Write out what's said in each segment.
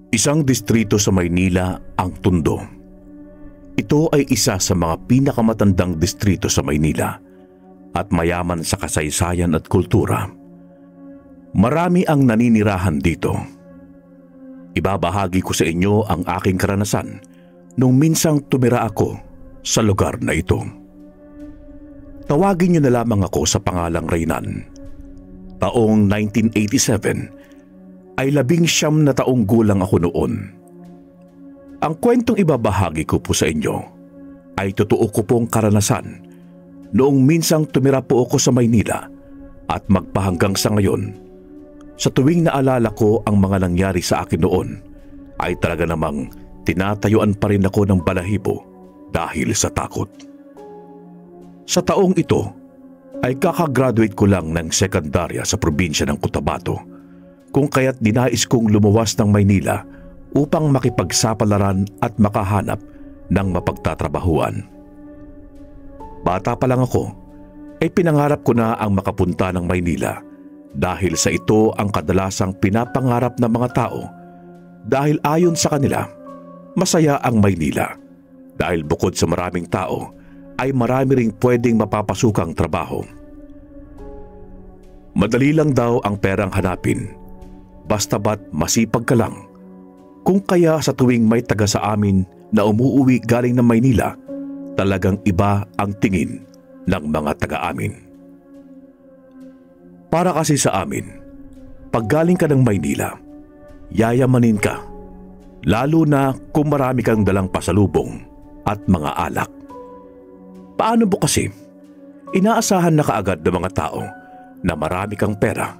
Isang distrito sa Maynila ang Tondo. Ito ay isa sa mga pinakamatandang distrito sa Maynila at mayaman sa kasaysayan at kultura. Marami ang naninirahan dito. Ibabahagi ko sa inyo ang aking karanasan nung minsang tumira ako sa lugar na ito. Tawagin niyo na lamang ako sa pangalang Reynan. Taong 1987 ay 19 na taong gulang ako noon. Ang kwentong ibabahagi ko po sa inyo ay totoo ko pong karanasan noong minsang tumira po ako sa Maynila at magpahanggang sa ngayon. Sa tuwing naalala ko ang mga nangyari sa akin noon ay talaga namang tinatayuan pa rin ako ng balahibo dahil sa takot. Sa taong ito ay kakagraduate ko lang ng sekundarya sa probinsya ng Cotabato, kung kaya't dinais kong lumuwas ng Maynila upang makipagsapalaran at makahanap ng mapagtatrabahuan. Bata pa lang ako ay pinangarap ko na ang makapunta ng Maynila dahil sa ito ang kadalasang pinapangarap ng mga tao dahil ayon sa kanila, masaya ang Maynila dahil bukod sa maraming tao ay marami ring pwedeng mapapasukang trabaho. Madali lang daw ang perang hanapin, basta ba't masipag ka lang. Kung kaya sa tuwing may taga sa amin na umuuwi galing ng Maynila, talagang iba ang tingin ng mga taga amin. Para kasi sa amin, pag galing ka ng Maynila, yayamanin ka, lalo na kung marami kang dalang pasalubong at mga alak. Paano po kasi? Inaasahan na kaagad ng mga tao na marami kang pera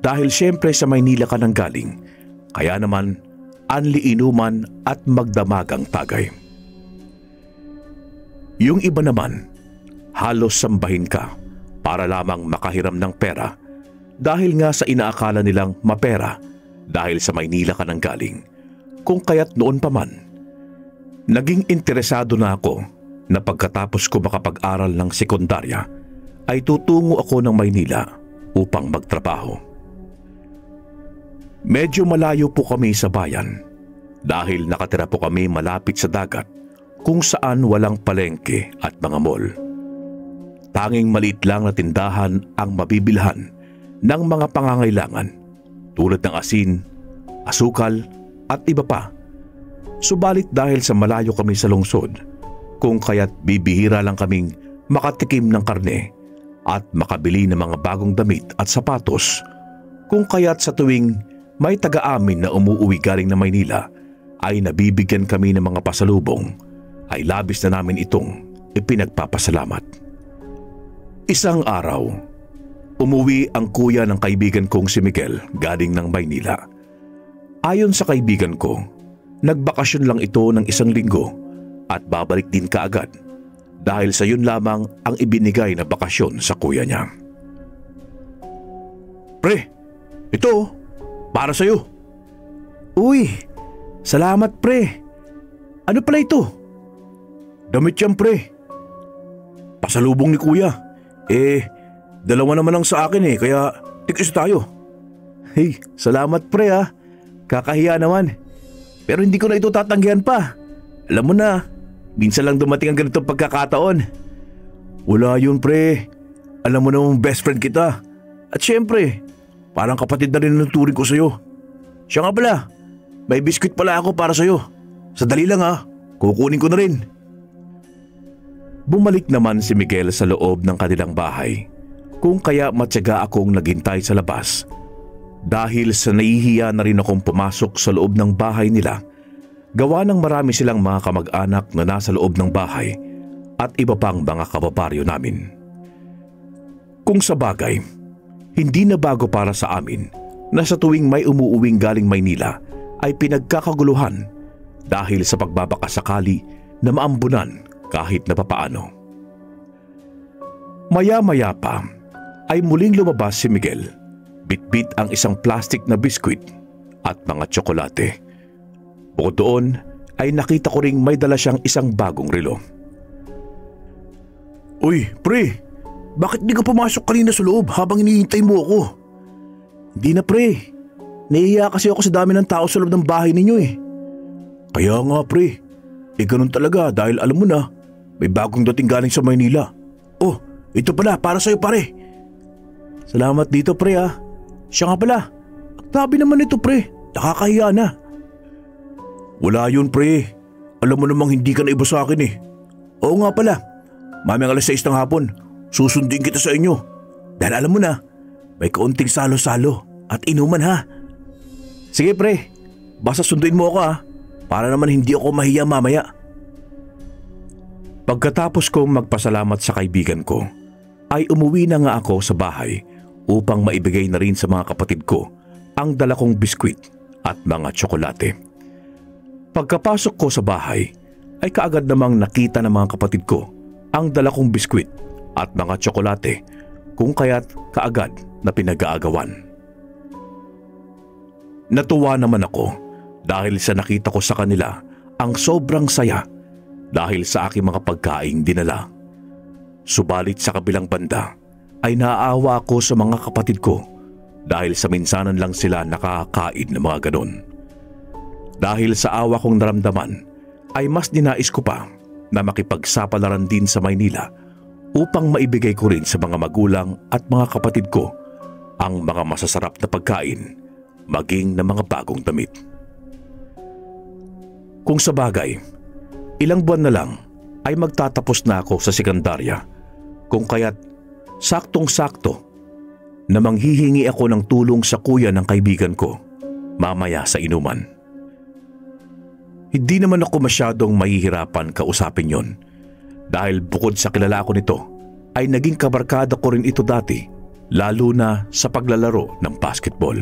dahil syempre sa Maynila ka nang galing, kaya naman anli inuman at magdamagang tagay. Yung iba naman, halos sambahin ka para lamang makahiram ng pera dahil nga sa inaakala nilang mapera dahil sa Maynila ka nang galing, kung kaya't noon pa man. Naging interesado na ako na pagkatapos ko makapag-aral ng sekundarya ay tutungo ako ng Maynila upang magtrabaho. Medyo malayo po kami sa bayan dahil nakatira po kami malapit sa dagat kung saan walang palengke at mga mall. Tanging maliit lang na tindahan ang mabibilhan ng mga pangangailangan tulad ng asin, asukal at iba pa. Subalit dahil sa malayo kami sa lungsod, kung kaya't bibihira lang kaming makatikim ng karne at makabili ng mga bagong damit at sapatos, kung kaya't sa tuwing may taga-amin na umuuwi galing na Maynila ay nabibigyan kami ng mga pasalubong, ay labis na namin itong ipinagpapasalamat. Isang araw, umuwi ang kuya ng kaibigan kong si Miguel galing ng Maynila. Ayon sa kaibigan ko, nagbakasyon lang ito ng 1 linggo at babalik din kaagad dahil sa yun lamang ang ibinigay na bakasyon sa kuya niya. Pre, ito, para sa'yo. Uy, salamat pre. Ano pala ito? Damit yan pre. Pasalubong ni kuya. Dalawa naman ang sa akin kaya tig-isa tayo. Hey, salamat pre ha. Kakahiya naman. Pero hindi ko na ito tatanggihan pa. Alam mo na, minsan lang dumating ang ganitong pagkakataon. Wala yun pre. Alam mo namang best friend kita. At syempre, parang kapatid na rin ang turing ko sa'yo. Siya nga pala, may biskwit pala ako para sa'yo. Sadali lang ha, kukunin ko na rin. Bumalik naman si Miguel sa loob ng kanilang bahay, kung kaya matyaga akong naghintay sa labas. Dahil sa nahihiya na rin akong pumasok sa loob ng bahay nila, gawa ng marami silang mga kamag-anak na nasa loob ng bahay at iba pang mga kababaryo namin. Kung sa bagay, hindi na bago para sa amin na sa tuwing may umuuwing galing Maynila ay pinagkakaguluhan dahil sa pagbabakasakali na maambunan kahit na papaano. Maya-maya pa ay muling lumabas si Miguel. Bitbit ang isang plastic na biskwit at mga tsokolate. Bukod doon ay nakita ko ring may dala siyang isang bagong relo. Uy, pre! Bakit di ka pumasok kanina sa loob habang hinihintay mo ako? Hindi na pre. Nahihiya kasi ako sa dami ng tao sa loob ng bahay ninyo eh. Kaya nga pre, ganun talaga dahil alam mo na, may bagong dating galing sa Maynila. Oh, ito pala para sa'yo pare. Salamat dito pre ah. Siya nga pala, grabe naman ito pre, nakakahiya na. Wala yun pre, alam mo namang hindi ka na iba sa akin eh. Oo nga pala, mamayang 6:00 ng hapon, susundin kita sa inyo. Dahil alam mo na, may kaunting salo-salo at inuman ha. Sige pre, basta sunduin mo ako ha, para naman hindi ako mahiya mamaya. Pagkatapos kong magpasalamat sa kaibigan ko, ay umuwi na nga ako sa bahay upang maibigay na rin sa mga kapatid ko ang dala kong biskwit at mga tsokolate. Pagkapasok ko sa bahay, ay kaagad namang nakita ng mga kapatid ko ang dala kong biskwit at mga tsokolate, kung kaya't kaagad na pinag-aagawan. Natuwa naman ako dahil sa nakita ko sa kanila ang sobrang saya dahil sa aking mga pagkaing dinala. Subalit sa kabilang banda ay naaawa ako sa mga kapatid ko dahil sa minsanan lang sila nakakain ng mga ganon. Dahil sa awa kong naramdaman ay mas dinais ko pa na makipagsapalaran din sa Maynila upang maibigay ko rin sa mga magulang at mga kapatid ko ang mga masasarap na pagkain maging ng mga bagong damit. Kung sa bagay, ilang buwan na lang ay magtatapos na ako sa sekundarya, kung kaya't saktong-sakto na manghihingi ako ng tulong sa kuya ng kaibigan ko mamaya sa inuman. Hindi naman ako masyadong mahihirapan kausapin yon dahil bukod sa kilala ko nito ay naging kabarkada ko rin ito dati, lalo na sa paglalaro ng basketball.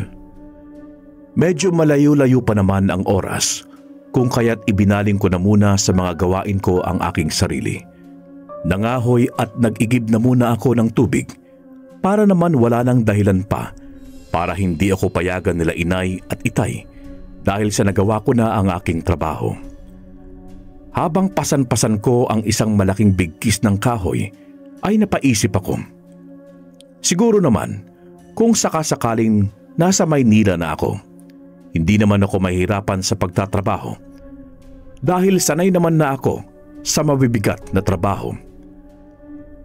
Medyo malayo-layo pa naman ang oras, kung kaya't ibinaling ko na muna sa mga gawain ko ang aking sarili. Nangahoy at nag-igib na muna ako ng tubig para naman wala nang dahilan pa para hindi ako payagan nila inay at itay dahil sa nagawa ko na ang aking trabaho. Habang pasan-pasan ko ang isang malaking bigkis ng kahoy ay napaisip ako. Siguro naman kung sakasakaling nasa Maynila na ako, hindi naman ako mahirapan sa pagtatrabaho dahil sanay naman na ako sa mabibigat na trabaho.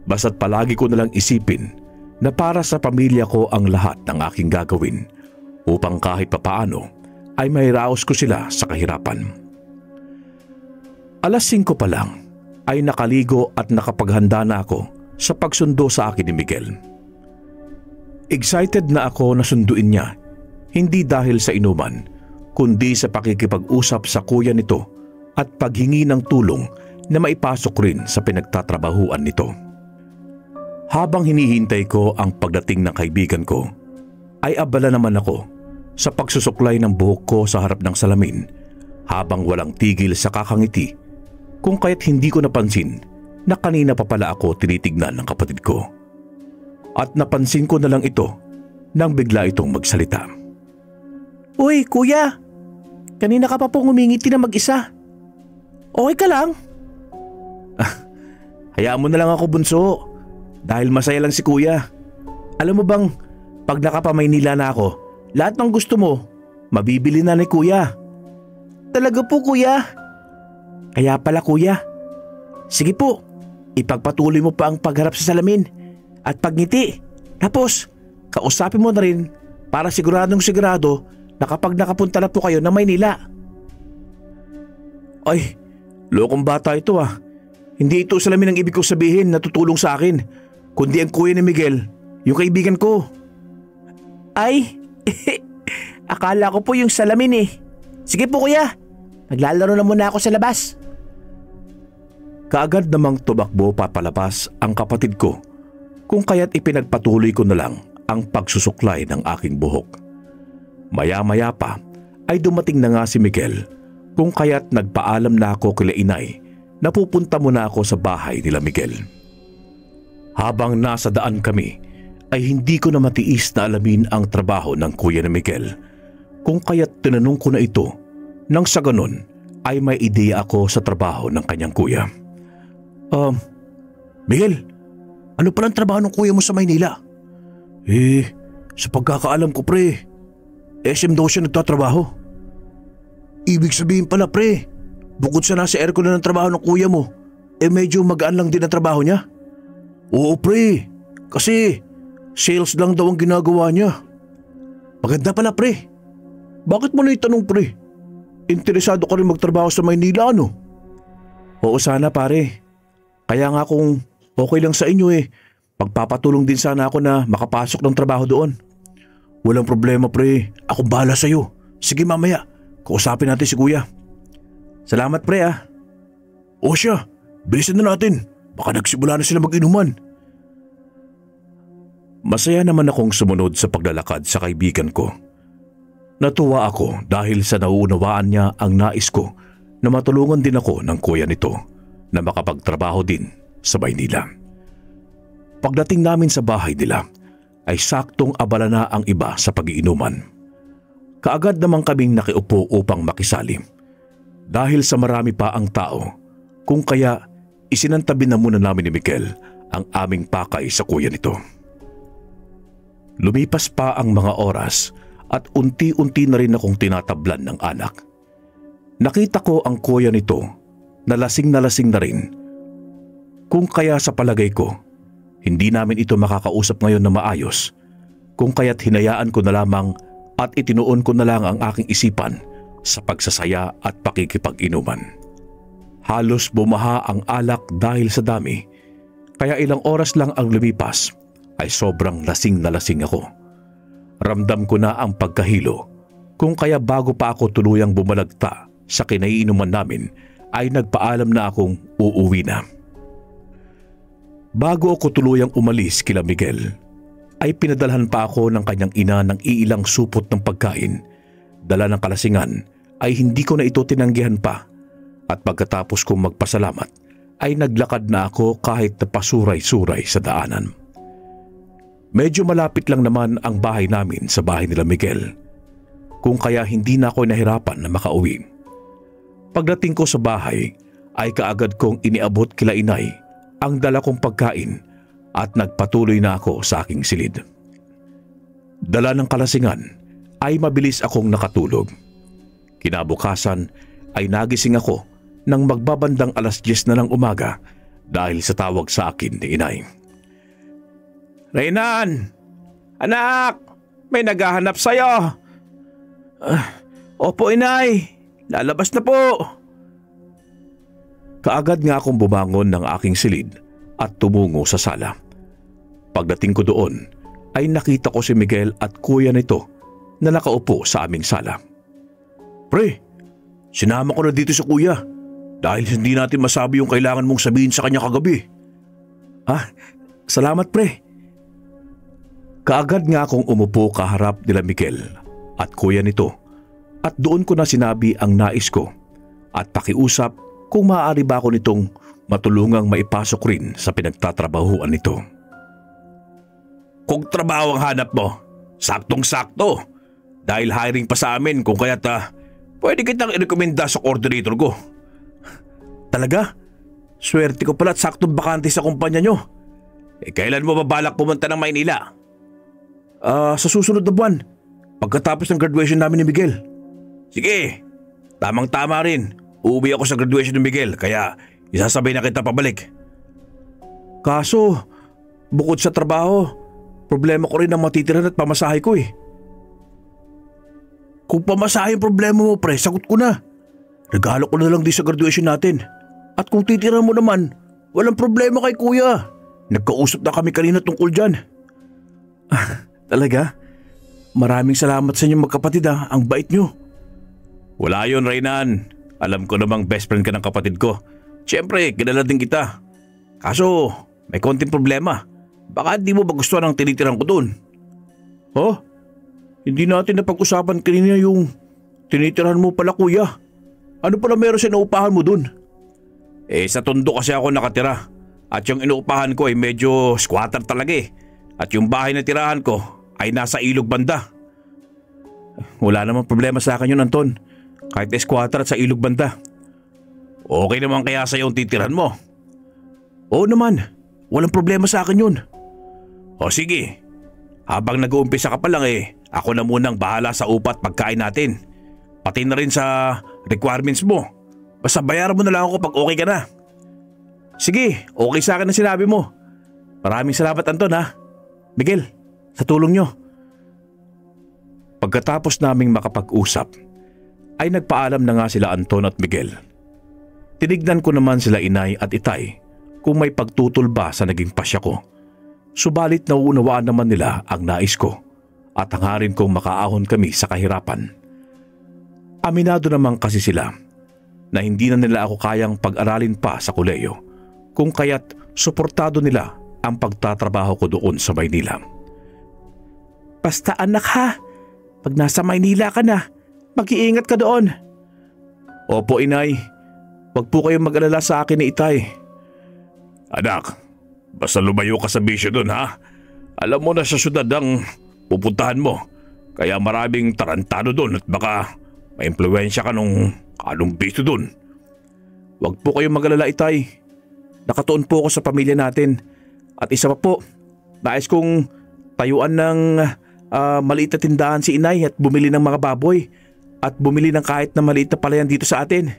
Basta't palagi ko nalang isipin na para sa pamilya ko ang lahat ng aking gagawin upang kahit papaano ay mairaos ko sila sa kahirapan. 5:00 pa lang ay nakaligo at nakapaghanda na ako sa pagsundo sa akin ni Miguel. Excited na ako na sunduin niya, hindi dahil sa inuman, kundi sa pakikipag-usap sa kuya nito at paghingi ng tulong na maipasok rin sa pinagtatrabahuan nito. Habang hinihintay ko ang pagdating ng kaibigan ko, ay abala naman ako sa pagsusuklay ng buhok ko sa harap ng salamin habang walang tigil sa kakangiti, kung kaya't hindi ko napansin na kanina pa pala ako tinitignan ng kapatid ko. At napansin ko na lang ito nang bigla itong magsalita. Uy kuya, kanina ka pa pong humingiti na mag-isa. Okay ka lang? Hayaan mo na lang ako bunso, dahil masaya lang si kuya. Alam mo bang, pag nakapamaynila na ako, lahat ng gusto mo, mabibili na ni kuya. Talaga po kuya? Kaya pala kuya. Sige po, ipagpatuloy mo pa ang pagharap sa salamin at pagngiti. Tapos, kausapin mo na rin para siguradong sigurado na kapag nakapunta na po kayo ng Maynila. Ay, lokong bata ito ah. Hindi ito salamin ang ibig kong sabihin na tutulong sa akin, kundi ang kuya ni Miguel, yung kaibigan ko. Ay, akala ko po yung salamin eh. Sige po kuya, naglalaro na muna ako sa labas. Kaagad namang tumakbo papalabas ang kapatid ko, kung kaya't ipinagpatuloy ko na lang ang pagsusuklay ng aking buhok. Maya-maya pa ay dumating na nga si Miguel, kung kaya't nagpaalam na ako kila inay na pupunta muna ako sa bahay nila Miguel. Habang nasa daan kami ay hindi ko na matiis na alamin ang trabaho ng kuya ni Miguel, kung kaya't tinanong ko na ito nang sa ganon ay may ideya ako sa trabaho ng kanyang kuya. Miguel, ano palang trabaho ng kuya mo sa Maynila? Sa pagkakaalam ko pre, SM daw siya nagtatrabaho. Ibig sabihin pala pre, bukod sa nasa aircon na ng trabaho ng kuya mo, medyo magaan lang din ang trabaho niya? Oo pre, kasi sales lang daw ang ginagawa niya. Maganda pala pre. Bakit mo na itanong pre? Interesado ka rin magtrabaho sa Maynila ano? Oo sana pare. Kaya nga kung okay lang sa inyo magpapatulong din sana ako na makapasok ng trabaho doon. Walang problema pre, ako bahala sa'yo. Sige mamaya, kausapin natin si kuya. Salamat pre ah. O siya, bilisan na natin. Baka nagsimula na sila mag-inuman. Masaya naman akong sumunod sa paglalakad sa kaibigan ko. Natuwa ako dahil sa nauunawaan niya ang nais ko na matulungan din ako ng kuya nito na makapagtrabaho din sa Maynila. Pagdating namin sa bahay nila ay saktong abala na ang iba sa pag-iinuman. Kaagad naman kaming nakiupo upang makisali. Dahil sa marami pa ang tao, kung kaya isinantabi na muna namin ni Miguel ang aming pakay sa kuya nito. Lumipas pa ang mga oras at unti-unti na rin akong tinatablan ng anak. Nakita ko ang kuya nito na lasing na rin. Kung kaya sa palagay ko, hindi namin ito makakausap ngayon na maayos, kung kaya't hinayaan ko na lamang at itinuon ko na lang ang aking isipan sa pagsasaya at pakikipag-inuman. Halos bumaha ang alak dahil sa dami, kaya ilang oras lang ang lumipas ay sobrang lasing na lasing ako. Ramdam ko na ang pagkahilo, kung kaya bago pa ako tuluyang bumalagta sa kinaiinuman namin ay nagpaalam na akong uuwi na. Bago ako tuluyang umalis kila Miguel, ay pinadalhan pa ako ng kanyang ina ng iilang supot ng pagkain. Dala ng kalasingan ay hindi ko na ito tinanggihan pa, at pagkatapos kong magpasalamat ay naglakad na ako kahit napasuray-suray sa daanan. Medyo malapit lang naman ang bahay namin sa bahay nila Miguel, kung kaya hindi na ako nahirapan na makauwi. Pagdating ko sa bahay ay kaagad kong iniabot kila inay ang dala kong pagkain at nagpatuloy na ako sa aking silid. Dala ng kalasingan ay mabilis akong nakatulog. Kinabukasan ay nagising ako nang magbabandang 10:00 na ng umaga dahil sa tawag sa akin ni inay. Reynan! Anak! May naghahanap sa'yo! Opo inay! Lalabas na po! Kaagad nga akong bumangon ng aking silid at tumungo sa sala. Pagdating ko doon ay nakita ko si Miguel at kuya nito na nakaupo sa aming sala. Pre, sinama ko na dito sa kuya dahil hindi natin masabi yung kailangan mong sabihin sa kanya kagabi. Salamat pre. Kaagad nga akong umupo kaharap nila Miguel at kuya nito at doon ko na sinabi ang nais ko at pakiusap kung maaari ba ako nitong matulungang maipasok rin sa pinagtatrabahuan nito. Kung trabaho ang hanap mo, saktong-sakto dahil hiring pa sa amin kung kaya't pwede kitang irekomenda sa coordinator ko. Talaga? Swerte ko pala at saktong bakante sa kumpanya nyo. Kailan mo babalak pumunta ng Maynila? Sa susunod na buwan, pagkatapos ng graduation namin ni Miguel. Sige, tamang-tama rin. Uuwi ako sa graduation ni Miguel kaya isasabay na kita pabalik. Kaso, bukod sa trabaho, problema ko rin ang matitiran at pamasahe ko Kung pamasahe yung problema mo pre, sagot ko na. Regalo ko na lang din sa graduation natin. At kung titiran mo naman, walang problema kay kuya. Nagkausap na kami kanina tungkol dyan. Talaga? Maraming salamat sa inyong magkapatid ang bait nyo. Wala yun Reynan. Alam ko namang best friend ka ng kapatid ko. Siyempre, kilala din kita. Kaso, may konting problema. Baka di mo ba gusto ng tinitiran ko dun? Hindi natin napag-usapan kanina yung tinitirahan mo pala kuya. Ano pala meron sa inuupahan mo dun? Sa tondo kasi ako nakatira. At yung inuupahan ko ay medyo squatter talaga At yung bahay na tirahan ko ay nasa ilog banda. Wala namang problema sa akin yun Anton. Kahit squatter at sa ilog banda. Okay naman kaya sa yung titirahan mo? Oo naman. Walang problema sa akin yun. O sige. Habang nag-uumpisa ka pa lang Ako na munang bahala sa upa at pagkain natin. Pati na rin sa requirements mo. Basta bayaran mo na lang ako pag okay ka na. Sige, okay sa akin ang sinabi mo. Maraming salamat, Anton, ha. Miguel, sa tulong nyo. Pagkatapos naming makapag-usap, ay nagpaalam na nga sila Anton at Miguel. Tinignan ko naman sila Inay at Itay kung may pagtutol ba sa naging pasya ko. Subalit nauunawaan naman nila ang nais ko at hangarin kong makaahon kami sa kahirapan. Aminado naman kasi sila na hindi na nila ako kayang pag-aralin pa sa kolehiyo kung kaya't suportado nila ang pagtatrabaho ko doon sa Maynila. Basta anak ha, pag nasa Maynila ka na, mag-iingat ka doon. Opo, Inay. Huwag po kayong mag-alala sa akin ni Itay. Anak, basta lumayo ka sa bisyo doon, ha. Alam mo na sa syudad ang pupuntahan mo. Kaya maraming tarantado doon at baka maimpluwensya ka nung anong bisyo doon. Huwag po kayong mag-alala, Itay. Nakatuon po ako sa pamilya natin. At isa pa po, nais kong tayuan ng maliit na tindahan si Inay at bumili ng mga baboy at bumili ng kahit na maliit na palayan dito sa atin.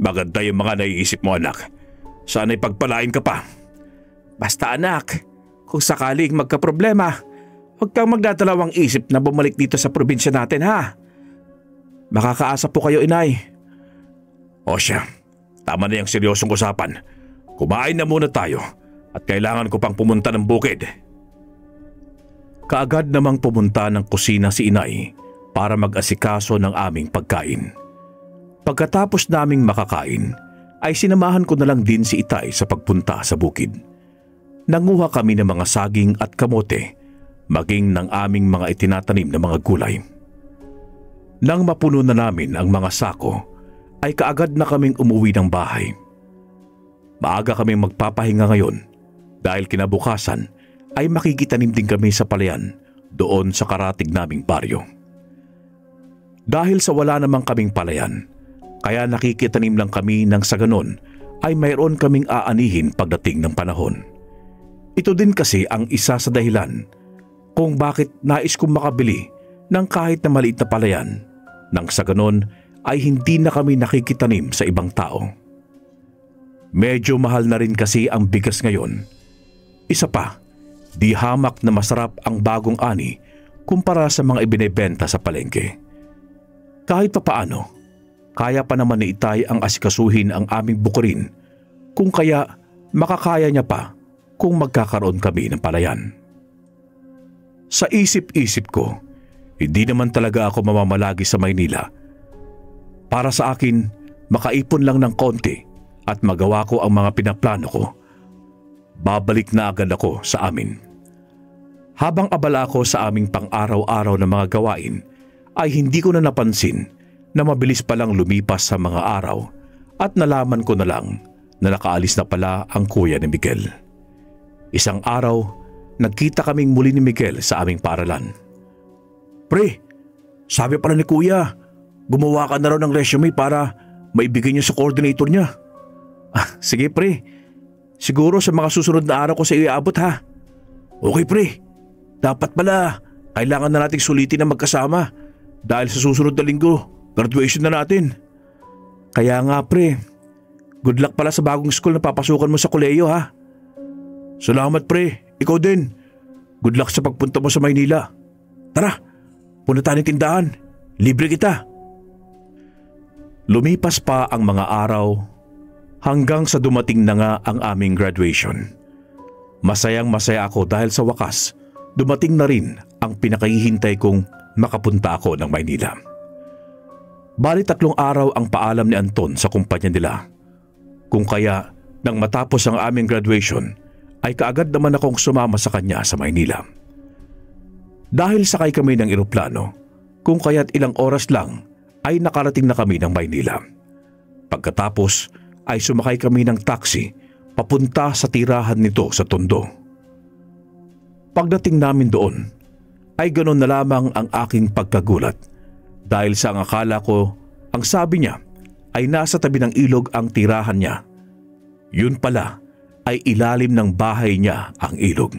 Maganda yung mga naiisip mo, anak. Sana'y pagpalain ka pa. Basta anak, kung sakaling magkaproblema, huwag kang magdadalawang isip na bumalik dito sa probinsya natin, ha? Makakaasa po kayo, Inay. O siya, tama na yung seryosong usapan. Kumain na muna tayo at kailangan ko pang pumunta ng bukid. Kaagad namang pumunta ng kusina si Inay para mag-asikaso ng aming pagkain. Pagkatapos naming makakain, ay sinamahan ko na lang din si Itay sa pagpunta sa bukid. Nanguha kami ng mga saging at kamote, maging ng aming mga itinatanim na mga gulay. Nang mapuno na namin ang mga sako, ay kaagad na kaming umuwi ng bahay. Maaga kaming magpapahinga ngayon dahil kinabukasan ay makikitanim din kami sa palayan doon sa karatig naming baryo. Dahil sa wala namang kaming palayan, kaya nakikitanim lang kami nang sa ganon ay mayroon kaming aanihin pagdating ng panahon. Ito din kasi ang isa sa dahilan kung bakit nais kong makabili ng kahit na maliit na palayan nang sa ganon ay hindi na kami nakikitanim sa ibang tao. Medyo mahal na rin kasi ang bigas ngayon. Isa pa, di hamak na masarap ang bagong ani kumpara sa mga ibinebenta sa palengke. Kahit papaano, kaya pa naman ni Itay ang asikasuhin ang aming bukirin kung kaya makakaya niya pa kung magkakaroon kami ng palayan. Sa isip-isip ko, hindi naman talaga ako mamamalagi sa Maynila. Para sa akin, makaipon lang ng konti at magawa ko ang mga pinaplano ko. Babalik na agad ako sa amin. Habang abala ako sa aming pang-araw-araw na mga gawain, ay hindi ko na napansin na mabilis palang lumipas sa mga araw at nalaman ko na lang na nakaalis na pala ang kuya ni Miguel. Isang araw, nagkita kaming muli ni Miguel sa aming paaralan. Pre, sabi pala ni kuya, gumawa ka na raw ng resume para maibigay niyo sa coordinator niya. Sige pre, siguro sa mga susunod na araw ko sa iyo iabot ha. Okay pre, dapat pala kailangan na nating sulitin na magkasama dahil sa susunod na linggo, graduation na natin. Kaya nga pre, good luck pala sa bagong school na papasukan mo sa kolehiyo ha. Salamat pre, ikaw din. Good luck sa pagpunta mo sa Maynila. Tara, punta tayo ng tindahan. Libre kita. Lumipas pa ang mga araw hanggang sa dumating na nga ang aming graduation. Masayang masaya ako dahil sa wakas, dumating na rin ang pinakahihintay kong makapunta ako ng Maynila. Bali 3 araw ang paalam ni Anton sa kumpanya nila. Kung kaya nang matapos ang aming graduation, ay kaagad naman akong sumama sa kanya sa Maynila. Dahil sakay kami ng eroplano, kung kaya't ilang oras lang ay nakarating na kami ng Maynila. Pagkatapos ay sumakay kami ng taxi papunta sa tirahan nito sa Tondo. Pagdating namin doon, ay ganoon na lamang ang aking pagkagulat dahil sa ang akala ko, ang sabi niya ay nasa tabi ng ilog ang tirahan niya. Yun pala ay ilalim ng bahay niya ang ilog.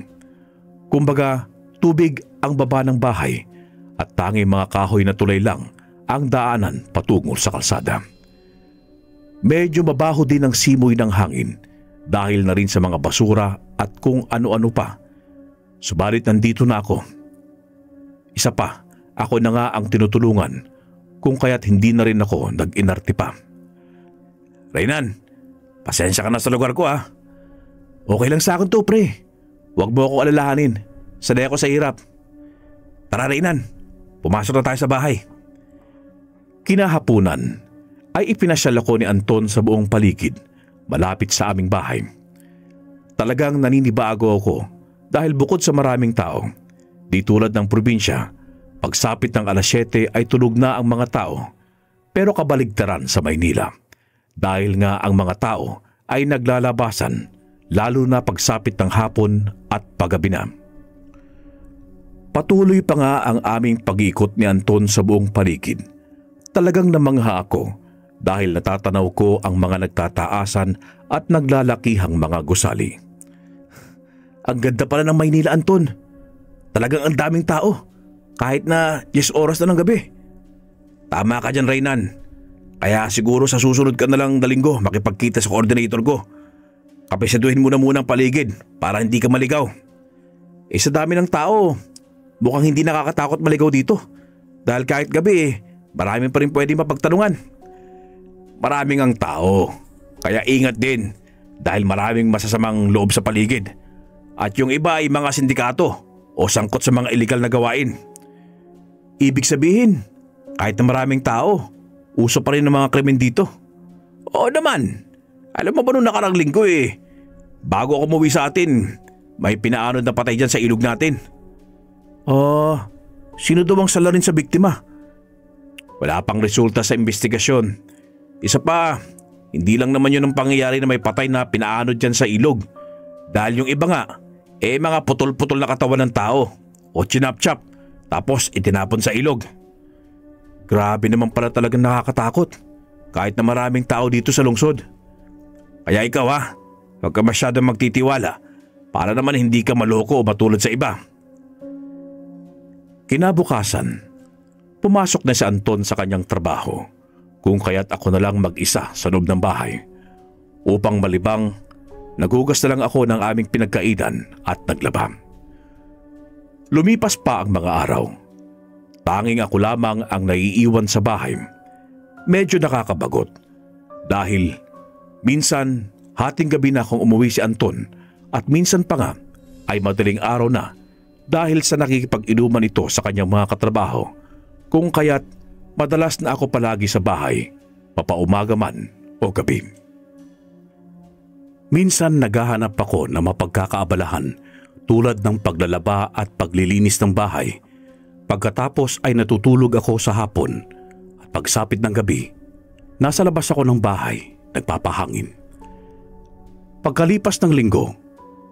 Kumbaga, tubig ang baba ng bahay at tanging mga kahoy na tulay lang ang daanan patungo sa kalsada. Medyo mabaho din ang simoy ng hangin dahil na rin sa mga basura at kung ano-ano pa. Subalit nandito na ako. Isa pa, ako na nga ang tinutulungan kung kaya't hindi na rin ako nag-inarte pa. Reynan, pasensya ka na sa lugar ko ah. Okay lang sa akin to, pre. Huwag mo ako alalahanin. Sanay ako sa hirap. Tara, Reynan. Pumasok na tayo sa bahay. Kinahapunan ay ipinasyal ako ni Anton sa buong paligid malapit sa aming bahay. Talagang naninibago ako dahil bukod sa maraming tao, di tulad ng probinsya, pagsapit ng alas 7 ay tulog na ang mga tao, pero kabaligtaran sa Maynila dahil nga ang mga tao ay naglalabasan lalo na pagsapit ng hapon at paggabi na. Patuloy pa nga ang aming pag-ikot ni Anton sa buong paligid. Talagang namangha ako dahil natatanaw ko ang mga nagtataasan at naglalakihang mga gusali. Ang ganda pala ng Maynila, Anton. Talagang ang daming tao. Kahit na 10 oras na ng gabi. Tama ka dyan, Reynan. Kaya siguro sa susunod ka na lang na linggo makipagkita sa coordinator ko. Kapisaduhin mo na muna ang paligid para hindi ka maligaw. Sa dami ng tao, mukhang hindi nakakatakot maligaw dito. Dahil kahit gabi, marami pa rin pwede mapagtanungan. Maraming ang tao, kaya ingat din dahil maraming masasamang loob sa paligid. At yung iba ay mga sindikato o sangkot sa mga illegal na gawain. Ibig sabihin, kahit na maraming tao, uso pa rin ang mga krimen dito. Oo naman. Alam mo ba nung nakarang linggo bago ako umuwi sa atin, may pinaanod na patay dyan sa ilog natin. Sino daw ang salarin sa biktima? Wala pang resulta sa investigasyon. Isa pa, hindi lang naman yun ang pangyayari na may patay na pinaanod dyan sa ilog. Dahil yung iba nga, mga putol-putol na katawan ng tao o chinap-chap tapos itinapon sa ilog. Grabe naman pala talagang nakakatakot kahit na maraming tao dito sa lungsod. Kaya ikaw huwag ka masyadong magtitiwala para naman hindi ka maloko o matulad sa iba. Kinabukasan, pumasok na si Anton sa kanyang trabaho. Kung kaya't ako na lang mag-isa sa loob ng bahay. Upang malibang, nagugas na lang ako ng aming pinagkainan at naglaba. Lumipas pa ang mga araw. Tanging ako lamang ang naiiwan sa bahay. Medyo nakakabagot dahil minsan hating gabi na akong umuwi si Anton at minsan pa nga ay madaling araw na dahil sa nakikipag-inuman ito sa kanyang mga katrabaho. Kung kaya't madalas na ako palagi sa bahay, papaumaga man o gabi. Minsan naghahanap ako ng mapagkakaabalahan tulad ng paglalaba at paglilinis ng bahay. Pagkatapos ay natutulog ako sa hapon at pagsapit ng gabi, nasa labas ako ng bahay, nagpapahangin. Pagkalipas ng linggo,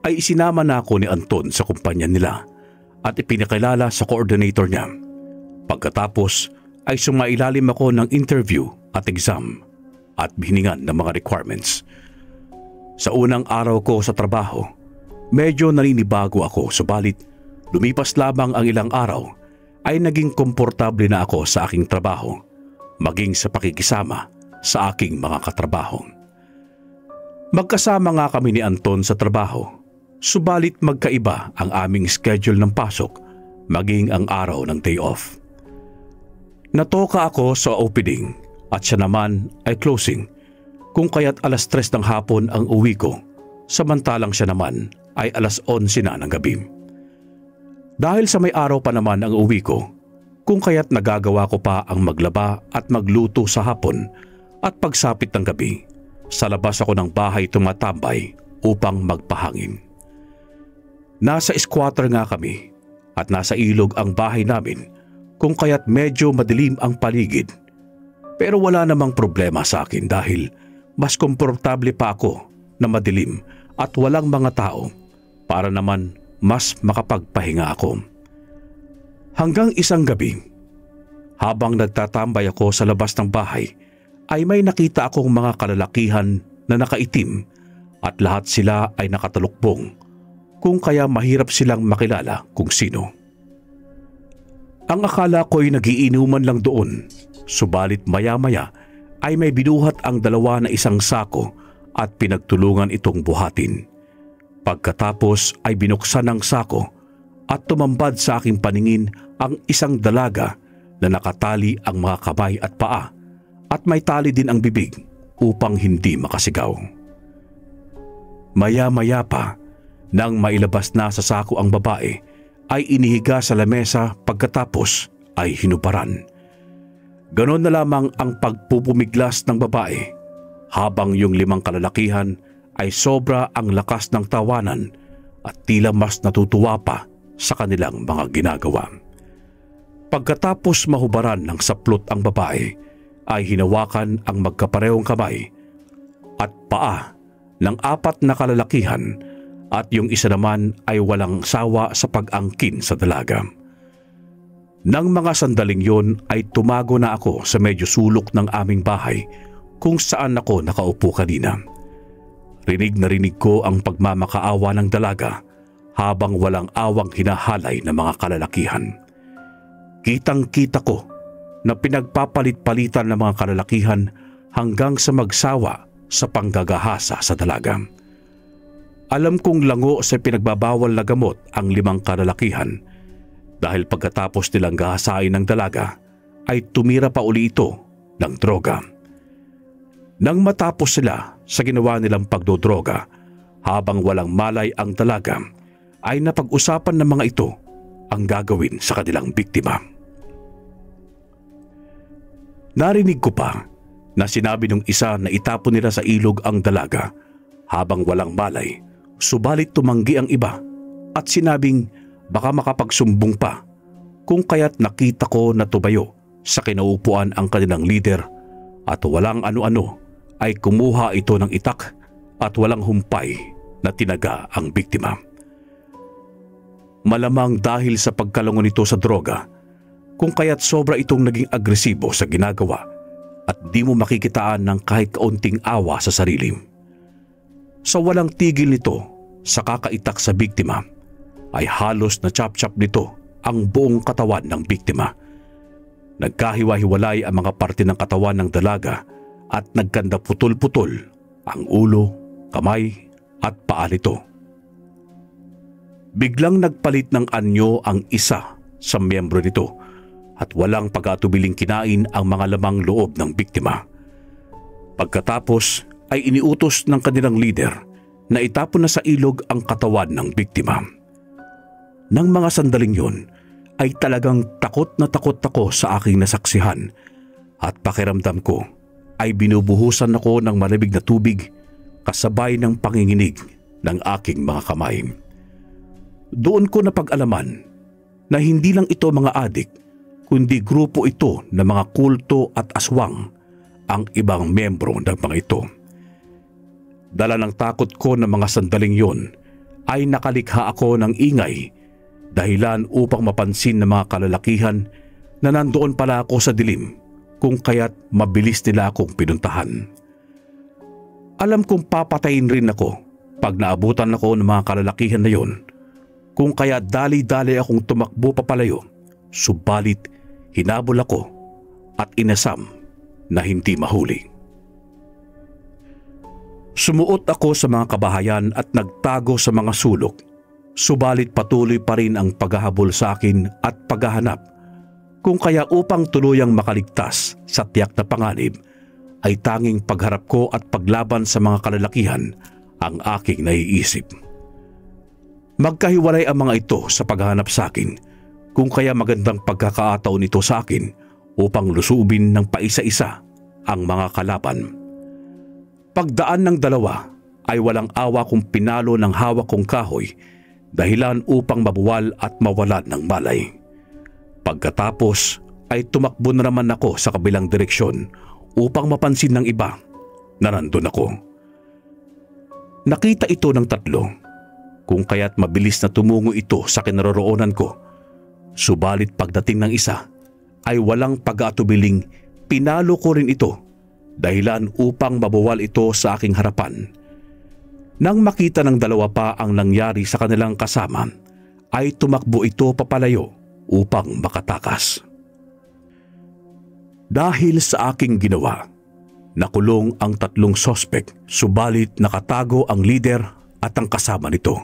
ay isinama na ako ni Anton sa kumpanya nila at ipinakilala sa coordinator niya. Pagkatapos ay sumailalim ako ng interview at exam at biningan ng mga requirements. Sa unang araw ko sa trabaho, medyo naninibago ako subalit lumipas lamang ang ilang araw ay naging komportable na ako sa aking trabaho, maging sa pakikisama sa aking mga katrabaho. Magkasama nga kami ni Anton sa trabaho, subalit magkaiba ang aming schedule ng pasok maging ang araw ng day off. Natoka ako sa opening at siya naman ay closing, kung kaya't alas 3 ng hapon ang uwi ko, samantalang siya naman ay alas 11 na ng gabi. Dahil sa may araw pa naman ang uwi ko, kung kaya't nagagawa ko pa ang maglaba at magluto sa hapon at pagsapit ng gabi, sa labas ako ng bahay tumatambay upang magpahangin. Nasa squatter nga kami at nasa ilog ang bahay namin, kung kaya't medyo madilim ang paligid. Pero wala namang problema sa akin dahil mas komportable pa ako na madilim at walang mga tao para naman mas makapagpahinga ako. Hanggang isang gabi, habang nagtatambay ako sa labas ng bahay, ay may nakita akong mga kalalakihan na nakaitim at lahat sila ay nakatalukbong, kung kaya mahirap silang makilala kung sino. Ang akala ko'y nagiinuman lang doon, subalit maya-maya ay may binuhat ang dalawa na isang sako at pinagtulungan itong buhatin. Pagkatapos ay binuksan ang sako at tumambad sa aking paningin ang isang dalaga na nakatali ang mga kamay at paa at may tali din ang bibig upang hindi makasigaw. Maya-maya pa, nang mailabas na sa sako ang babae, ay inihiga sa lamesa pagkatapos ay hinuparan. Ganon na lamang ang pagpupumiglas ng babae, habang yung 5 kalalakihan ay sobra ang lakas ng tawanan at tila mas natutuwa pa sa kanilang mga ginagawa. Pagkatapos mahubaran ng saplot ang babae, ay hinawakan ang magkaparehong kamay at paa ng 4 na kalalakihan at yung isa naman ay walang sawa sa pag-angkin sa dalaga. Nang mga sandaling yon ay tumago na ako sa medyo sulok ng aming bahay kung saan ako nakaupo kanina. Rinig na rinig ko ang pagmamakaawa ng dalaga habang walang awang hinahalay ng mga kalalakihan. Kitang-kita ko na pinagpapalit-palitan ng mga kalalakihan hanggang sa magsawa sa panggagahasa sa dalaga. Alam kong lango sa pinagbabawal na gamot ang 5 kalalakihan dahil pagkatapos nilang gahasain ng dalaga ay tumira pa uli ito ng droga. Nang matapos sila sa ginawa nilang pagdodroga habang walang malay ang dalaga, ay napag-usapan ng mga ito ang gagawin sa kanilang biktima. Narinig ko pa na sinabi ng isa na itapon nila sa ilog ang dalaga habang walang malay, subalit tumanggi ang iba at sinabing baka makapagsumbong pa, kung kaya't nakita ko na tumayo sa kinaupuan ang kanilang leader at walang ano-ano ay kumuha ito ng itak at walang humpay na tinaga ang biktima. Malamang dahil sa pagkalangon nito sa droga, kung kaya't sobra itong naging agresibo sa ginagawa at di mo makikitaan ng kahit kaunting awa sa sarili. Sa walang tigil nito sa kakaitak sa biktima, ay halos na chop-chop nito ang buong katawan ng biktima. Nagkahiwa-hiwalay ang mga parte ng katawan ng dalaga at nagkanda putol-putol ang ulo, kamay at paa nito. Biglang nagpalit ng anyo ang isa sa miyembro nito at walang pag-atubiling kinain ang mga lamang loob ng biktima. Pagkatapos ay iniutos ng kanilang leader na itapon na sa ilog ang katawan ng biktima. Nang mga sandaling yun ay talagang takot na takot ako sa aking nasaksihan at pakiramdam ko ay binubuhusan ako ng malamig na tubig kasabay ng panginginig ng aking mga kamay. Doon ko napag-alaman na hindi lang ito mga adik, kundi grupo ito ng mga kulto at aswang ang ibang miyembro ng mga ito. Dala ng takot ko ng mga sandaling yon ay nakalikha ako ng ingay, dahilan upang mapansin ng mga kalalakihan na nandoon pala ako sa dilim, kung kaya't mabilis nila akong pinuntahan. Alam kong papatayin rin ako pag naabutan ako ng mga kalalakihan na yon, kung kaya dali-dali akong tumakbo papalayo, subalit hinabol ako at inasam na hindi mahuli. Sumuot ako sa mga kabahayan at nagtago sa mga sulok, subalit patuloy pa rin ang paghahabol sa akin at paghahanap, kung kaya upang tuluyang makaligtas sa tiyak na panganib ay tanging pagharap ko at paglaban sa mga kalalakihan ang aking naiisip. Magkahiwalay ang mga ito sa paghahanap sa akin, kung kaya magandang pagkakataon ito sa akin upang lusubin ng paisa-isa ang mga kalaban. Pagdaan ng dalawa ay walang awa kong pinalo ng hawak kong kahoy, dahilan upang mabuwal at mawalan ng malay. Pagkatapos ay tumakbo na naman ako sa kabilang direksyon upang mapansin ng iba na nandun ako. Nakita ito ng 3, kung kaya't mabilis na tumungo ito sa kinaroroonan ko. Subalit pagdating ng isa ay walang pag-aatubiling pinalo ko rin ito, dahilan upang mabuwal ito sa aking harapan. Nang makita ng 2 pa ang nangyari sa kanilang kasama, ay tumakbo ito papalayo upang makatakas. Dahil sa aking ginawa, nakulong ang 3 sospek, subalit nakatago ang leader at ang kasama nito.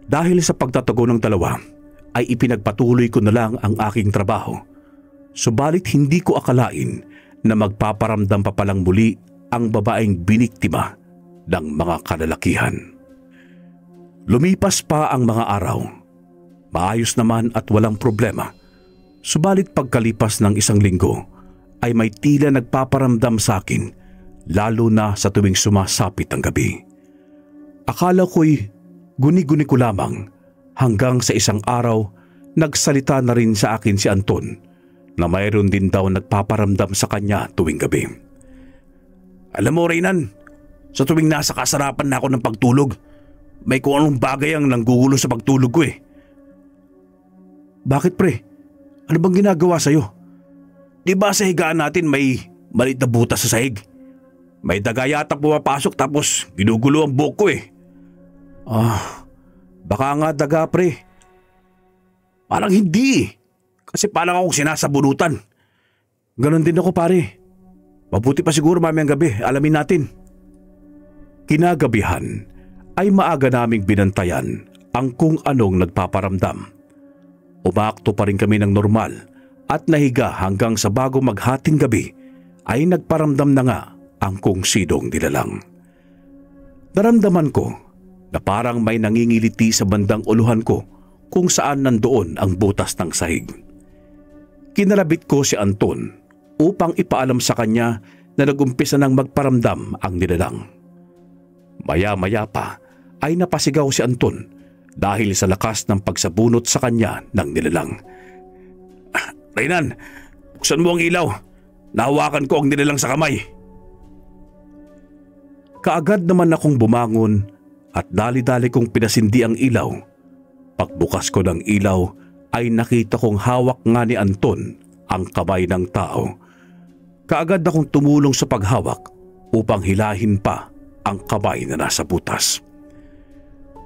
Dahil sa pagtatago ng 2 ay ipinagpatuloy ko na lang ang aking trabaho, subalit hindi ko akalain na magpaparamdam pa palang muli ang babaeng biniktima ng mga kalalakihan. Lumipas pa ang mga araw. Maayos naman at walang problema. Subalit pagkalipas ng 1 linggo ay may tila nagpaparamdam sa akin, lalo na sa tuwing sumasapit ang gabi. Akala ko'y guni-guni ko lamang hanggang sa isang araw nagsalita na rin sa akin si Anton na mayroon din daw nagpaparamdam sa kanya tuwing gabi. Alam mo, Reynan, sa tuwing nasa kasarapan na ako ng pagtulog, may kung anong bagay ang nanggugulo sa pagtulog ko eh. Bakit pre? Ano bang ginagawa sa'yo? Di ba sa higaan natin may maliit na butas sa sahig? May daga yata pumapasok tapos ginugulo ang buhok ko eh. Baka nga daga pre. Parang hindi eh. Kasi parang akong sinasabunutan. Ganon din ako pare. Mabuti pa siguro mamayang gabi, alamin natin. Kinagabihan ay maaga naming binantayan ang kung anong nagpaparamdam. Umakto pa rin kami ng normal at nahiga hanggang sa bago maghating gabi ay nagparamdam na nga ang kung sinong nilalang. Naramdaman ko na parang may nangingiliti sa bandang uluhan ko kung saan nandoon ang butas ng sahig. Kinalabit ko si Anton upang ipaalam sa kanya na nagumpisa nang magparamdam ang nilalang. Maya-maya pa ay napasigaw si Anton dahil sa lakas ng pagsabunot sa kanya ng nilalang. Reynan, buksan mo ang ilaw. Nahawakan ko ang nilalang sa kamay. Kaagad naman akong bumangon at dali-dali kong pinasindi ang ilaw. Pagbukas ko ng ilaw ay nakita kong hawak nga ni Anton ang kamay ng tao. Kaagad akong tumulong sa paghawak upang hilahin pa ang kamay na nasa butas.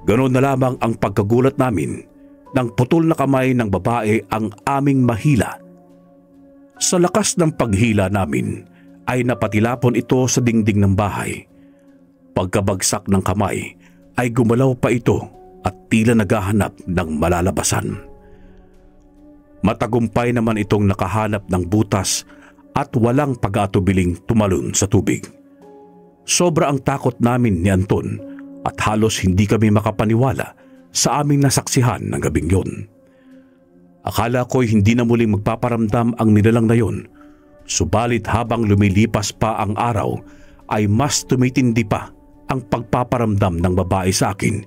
Ganoon na lamang ang pagkagulat namin nang putol na kamay ng babae ang aming mahila. Sa lakas ng paghila namin ay napatilapon ito sa dingding ng bahay. Pagkabagsak ng kamay ay gumalaw pa ito at tila naghahanap ng malalabasan. Matagumpay naman itong nakahanap ng butas at walang pag-atubiling tumalon sa tubig. Sobra ang takot namin ni Anton at halos hindi kami makapaniwala sa aming nasaksihan ng gabing yun. Akala ko'y hindi na muling magpaparamdam ang nilalang na yun, subalit habang lumilipas pa ang araw ay mas tumitindi pa ang pagpaparamdam ng babae sa akin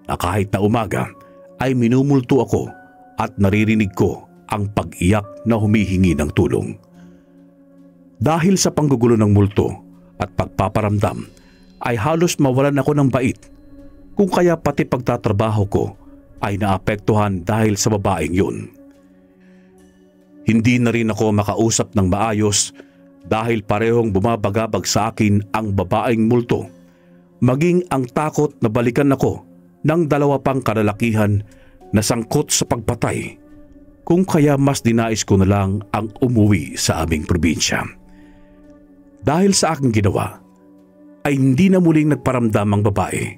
na kahit na umaga ay minumulto ako at naririnig ko ang pag-iyak na humihingi ng tulong. Dahil sa panggugulo ng multo at pagpaparamdam ay halos mawalan ako ng bait, kung kaya pati pagtatrabaho ko ay naapektuhan dahil sa babaeng yun. Hindi na rin ako makausap ng maayos dahil parehong bumabagabag sa akin ang babaeng multo, maging ang takot na balikan ako ng 2 pang kalalakihan na sangkot sa pagpatay, kung kaya mas dinais ko na lang ang umuwi sa aming probinsya. Dahil sa aking ginawa, ay hindi na muling nagparamdam ang babae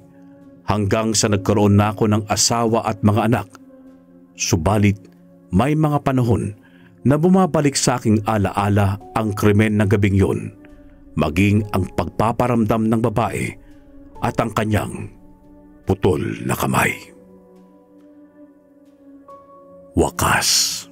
hanggang sa nagkaroon na ako ng asawa at mga anak. Subalit may mga panahon na bumabalik sa aking alaala ang krimen ng gabing yun, maging ang pagpaparamdam ng babae at ang kanyang putol na kamay. Wakas.